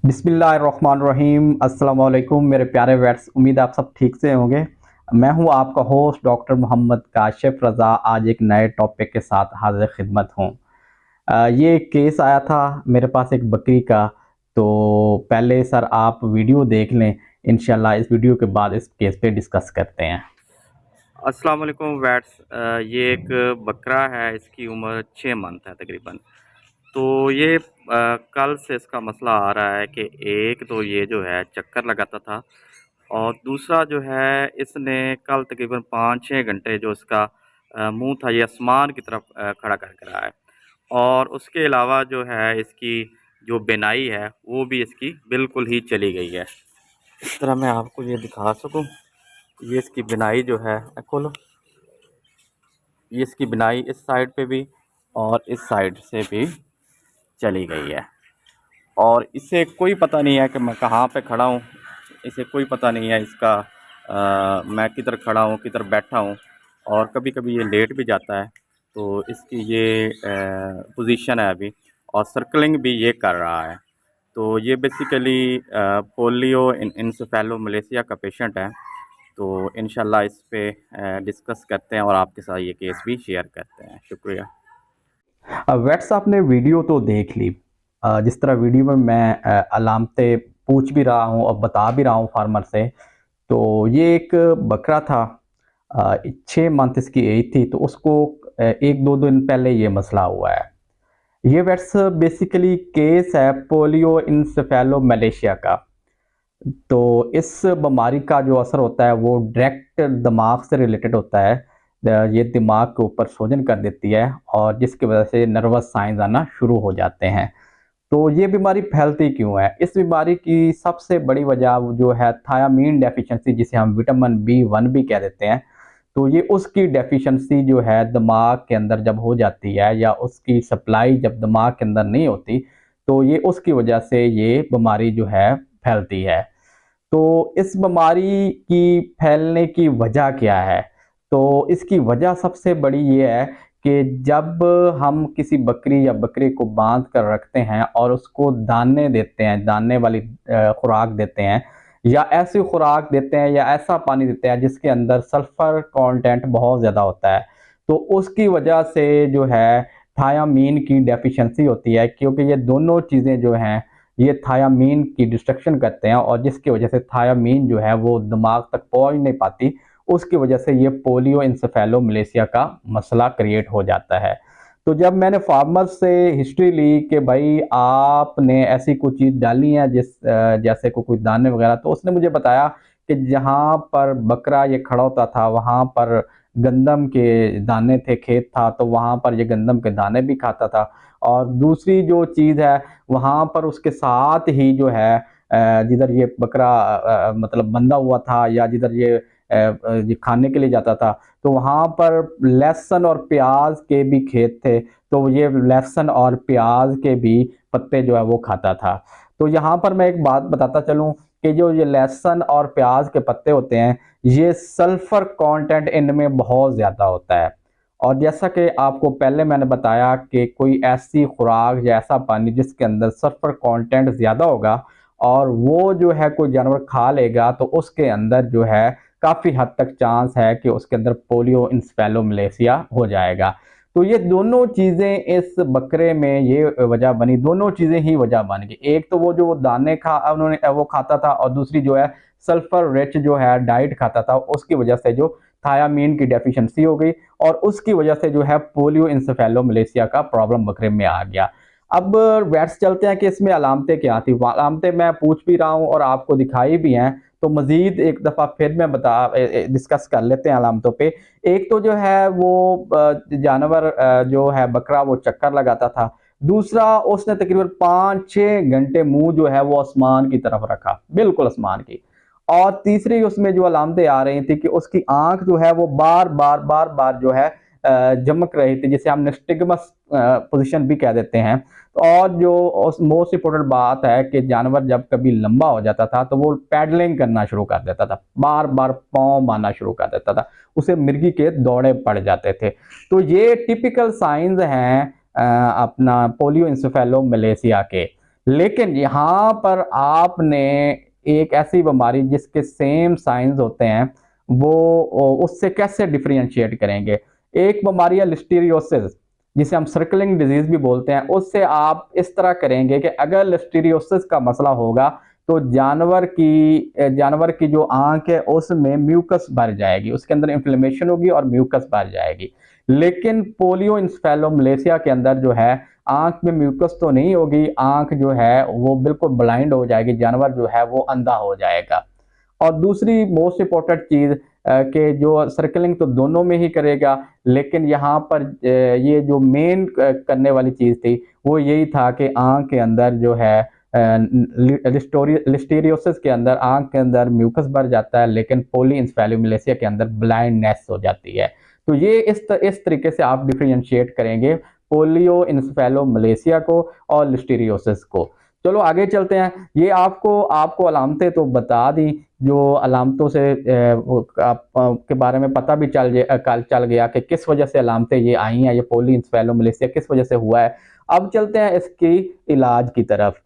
बिस्मिल्लाहिर्रहमानिर्रहीम। अस्सलाम वालेकुम मेरे प्यारे वेट्स, उम्मीद आप सब ठीक से होंगे। मैं हूं आपका होस्ट डॉक्टर मोहम्मद काशिफ रज़ा। आज एक नए टॉपिक के साथ हाज़िर खिदमत हूं। ये एक केस आया था मेरे पास एक बकरी का। तो पहले सर आप वीडियो देख लें, इंशाल्लाह इस वीडियो के बाद इस केस पे डिस्कस करते हैं। अस्सलाम वालेकुम वैट्स। ये एक बकरा है, इसकी उम्र 6 मंथ है तकरीबन। तो ये कल से इसका मसला आ रहा है कि एक तो ये जो है चक्कर लगाता था, और दूसरा जो है इसने कल तकरीबन 5-6 घंटे जो इसका मुंह था ये आसमान की तरफ खड़ा करके रहा है। और उसके अलावा जो है इसकी जो बिनाई है वो भी इसकी बिल्कुल ही चली गई है। इस तरह मैं आपको ये दिखा सकूं, ये इसकी बिनाई जो है खोलो, ये इसकी बिनाई इस साइड पे भी और इस साइड से भी चली गई है। और इसे कोई पता नहीं है कि मैं कहाँ पे खड़ा हूँ, इसे कोई पता नहीं है इसका मैं किधर खड़ा हूँ किधर बैठा हूँ। और कभी कभी ये लेट भी जाता है। तो इसकी ये पोजीशन है अभी, और सर्कलिंग भी ये कर रहा है। तो ये बेसिकली पोलियो इंसेफेलोमलेसिया का पेशेंट है। तो इंशाल्लाह इस पे डिस्कस करते हैं और आपके साथ ये केस भी शेयर करते हैं। शुक्रिया। वेट्स आपने वीडियो तो देख ली। जिस तरह वीडियो में मैं अलामतें पूछ भी रहा हूँ और बता भी रहा हूँ फार्मर से। तो ये एक बकरा था, 6 मंथ इसकी एज थी। तो उसको 1-2 दिन पहले ये मसला हुआ है। ये वेट्स बेसिकली केस है पोलियो इंसेफेलोमलेशिया का। तो इस बीमारी का जो असर होता है वो डायरेक्ट दिमाग से रिलेटेड होता है। ये दिमाग के ऊपर सूजन कर देती है और जिसकी वजह से नर्वस साइंस आना शुरू हो जाते हैं। तो ये बीमारी फैलती क्यों है? इस बीमारी की सबसे बड़ी वजह जो है थायामीन डेफिशिएंसी, जिसे हम विटामिन B1 भी कह देते हैं। तो ये उसकी डेफिशिएंसी जो है दिमाग के अंदर जब हो जाती है, या उसकी सप्लाई जब दिमाग के अंदर नहीं होती, तो ये उसकी वजह से ये बीमारी जो है फैलती है। तो इस बीमारी की फैलने की वजह क्या है? तो इसकी वजह सबसे बड़ी ये है कि जब हम किसी बकरी या बकरे को बांध कर रखते हैं और उसको दाने देते हैं, दाने वाली खुराक देते हैं, या ऐसी खुराक देते हैं या ऐसा पानी देते हैं जिसके अंदर सल्फर कंटेंट बहुत ज़्यादा होता है, तो उसकी वजह से जो है थायामीन की डेफिशिएंसी होती है। क्योंकि ये दोनों चीज़ें जो हैं ये थायामीन की डिस्ट्रक्शन करते हैं, और जिसकी वजह से थायामीन जो है वो दिमाग तक पहुंच नहीं पाती। उसकी वजह से ये पोलियो इंसेफेलोमलेशिया का मसला क्रिएट हो जाता है। तो जब मैंने फार्मर से हिस्ट्री ली कि भाई आपने ऐसी कुछ चीज़ डाली है जैसे को कुछ दाने वगैरह, तो उसने मुझे बताया कि जहाँ पर बकरा ये खड़ा होता था वहाँ पर गंदम के दाने थे, खेत था, तो वहाँ पर ये गंदम के दाने भी खाता था। और दूसरी जो चीज़ है, वहाँ पर उसके साथ ही जो है जिधर ये बकरा मतलब बंधा हुआ था, या जिधर ये खाने के लिए जाता था, तो वहाँ पर लहसुन और प्याज के भी खेत थे। तो ये लहसुन और प्याज के भी पत्ते जो है वो खाता था। तो यहाँ पर मैं एक बात बताता चलूँ कि जो ये लहसुन और प्याज के पत्ते होते हैं, ये सल्फर कंटेंट इनमें बहुत ज़्यादा होता है। और जैसा कि आपको पहले मैंने बताया कि कोई ऐसी खुराक या ऐसा पानी जिसके अंदर सल्फर कंटेंट ज़्यादा होगा, और वो जो है कोई जानवर खा लेगा, तो उसके अंदर जो है काफ़ी हद तक चांस है कि उसके अंदर पोलियो इंसेफेलोमलेशिया हो जाएगा। तो ये दोनों चीज़ें इस बकरे में ये वजह बनी, दोनों चीज़ें ही वजह बन गई। एक तो वो जो वो दाने उन्होंने वो खाता था, और दूसरी जो है सल्फर रिच जो है डाइट खाता था, उसकी वजह से जो थायामीन की डेफिशिएंसी हो गई, और उसकी वजह से जो है पोलियो इंसेफेलोमलेशिया का प्रॉब्लम बकरे में आ गया। अब वैट्स चलते हैं कि इसमें अलामतें क्या थी। अलामतें मैं पूछ भी रहा हूँ और आपको दिखाई भी हैं, तो मजीद एक दफ़ा फिर मैं डिस्कस कर लेते हैं अलामतों पे। एक तो जो है वो जानवर जो है बकरा वो चक्कर लगाता था। दूसरा, उसने तकरीबन 5-6 घंटे मुंह जो है वो आसमान की तरफ रखा, बिल्कुल आसमान की। और तीसरी उसमें जो अलामतें आ रही थी कि उसकी आंख जो है वो बार बार जो है चमक रही थी, जिसे हम निस्टिगमस पोजीशन भी कह देते हैं। और जो मोस्ट इंपॉर्टेंट बात है कि जानवर जब कभी लंबा हो जाता था तो वो पैडलिंग करना शुरू कर देता था, बार बार पाँव मारना शुरू कर देता था, उसे मिर्गी के दौड़े पड़ जाते थे। तो ये टिपिकल साइंस हैं अपना पोलियो इंसेफेलोमलेशिया के। लेकिन यहाँ पर आपने एक ऐसी बीमारी जिसके सेम साइंस होते हैं, वो उससे कैसे डिफरेंशिएट करेंगे? एक बीमारी है लिस्टीरियोसिस, जिसे हम सर्कलिंग डिजीज भी बोलते हैं। उससे आप इस तरह करेंगे कि अगर लिस्टीरियोसिस का मसला होगा तो जानवर की जो आंख है उसमें म्यूकस भर जाएगी, उसके अंदर इन्फ्लेमेशन होगी और म्यूकस भर जाएगी। लेकिन पोलियो इंसेफेलोमलेसिया के अंदर जो है आंख में म्यूकस तो नहीं होगी, आंख जो है वो बिल्कुल ब्लाइंड हो जाएगी, जानवर जो है वो अंधा हो जाएगा। और दूसरी मोस्ट इम्पोर्टेंट चीज़ कि जो सर्कलिंग तो दोनों में ही करेगा, लेकिन यहाँ पर ये जो मेन करने वाली चीज़ थी वो यही था कि आँख के अंदर जो है लिस्टीरियोसिस के अंदर आँख के अंदर म्यूकस भर जाता है, लेकिन पोली इंसेफेलोमलेसिया के अंदर ब्लाइंडनेस हो जाती है। तो ये इस तरीके से आप डिफरेंशिएट करेंगे पोलियो इंसेफेलोमलेसिया को और लिस्टीरियोसिस को। चलो आगे चलते हैं। ये आपको आपको अलामतें तो बता दी, जो अलामतों से आप के बारे में पता भी चल गया कि किस वजह से अलामतें ये आई हैं, ये पोली इंसेफेलोमलेसिया किस वजह से हुआ है। अब चलते हैं इसकी इलाज की तरफ।